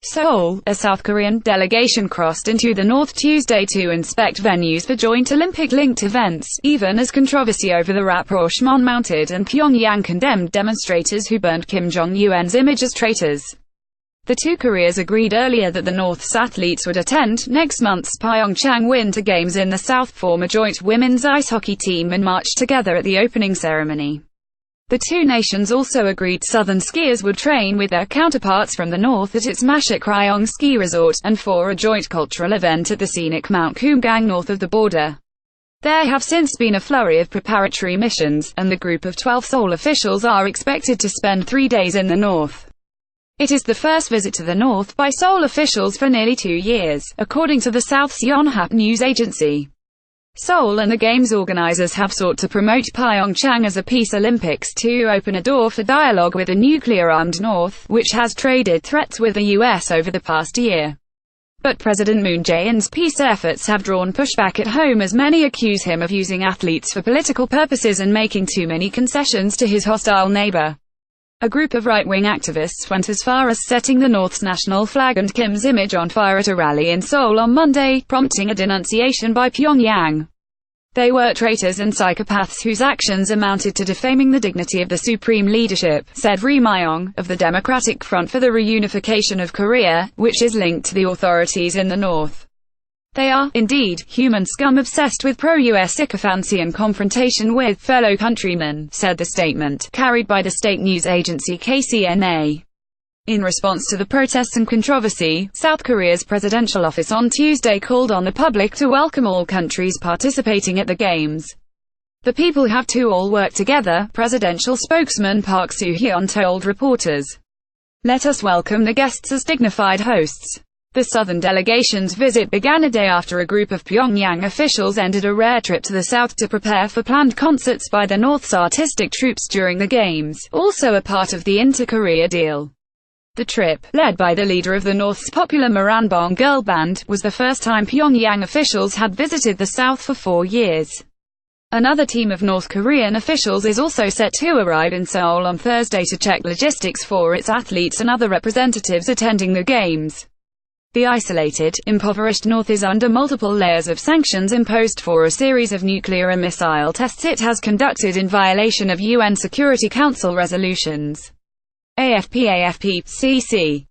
Seoul, a South Korean delegation crossed into the north Tuesday to inspect venues for joint Olympic-linked events, even as controversy over the rapprochement mounted and Pyongyang condemned demonstrators who burned Kim Jong-Un's image as traitors. The two Koreas agreed earlier that the North's athletes would attend next month's Pyeongchang Winter Games in the South, form a joint women's ice hockey team and march together at the opening ceremony. The two nations also agreed Southern skiers would train with their counterparts from the North at its Masikryong ski resort, and for a joint cultural event at the scenic Mount Kumgang north of the border. There have since been a flurry of preparatory missions, and the group of 12 Seoul officials are expected to spend 3 days in the North. It is the first visit to the North by Seoul officials for nearly 2 years, according to the South's Yonhap news agency. Seoul and the Games organizers have sought to promote Pyeongchang as a Peace Olympics to open a door for dialogue with the nuclear-armed North, which has traded threats with the US over the past year. But President Moon Jae-in's peace efforts have drawn pushback at home, as many accuse him of using athletes for political purposes and making too many concessions to his hostile neighbor. A group of right-wing activists went as far as setting the North's national flag and Kim's image on fire at a rally in Seoul on Monday, prompting a denunciation by Pyongyang. They were traitors and psychopaths whose actions amounted to defaming the dignity of the supreme leadership, said Ri Myong, of the Democratic Front for the Reunification of Korea, which is linked to the authorities in the North. They are, indeed, human scum obsessed with pro-US sycophancy and confrontation with fellow countrymen, said the statement, carried by the state news agency KCNA. In response to the protests and controversy, South Korea's presidential office on Tuesday called on the public to welcome all countries participating at the Games. The people have to all work together, presidential spokesman Park Soo-hyun told reporters. Let us welcome the guests as dignified hosts. The southern delegation's visit began a day after a group of Pyongyang officials ended a rare trip to the south to prepare for planned concerts by the North's artistic troops during the Games, also a part of the Inter-Korea deal. The trip, led by the leader of the North's popular Moranbong girl band, was the first time Pyongyang officials had visited the South for 4 years. Another team of North Korean officials is also set to arrive in Seoul on Thursday to check logistics for its athletes and other representatives attending the Games. The isolated, impoverished North is under multiple layers of sanctions imposed for a series of nuclear and missile tests it has conducted in violation of UN Security Council resolutions. AFP CC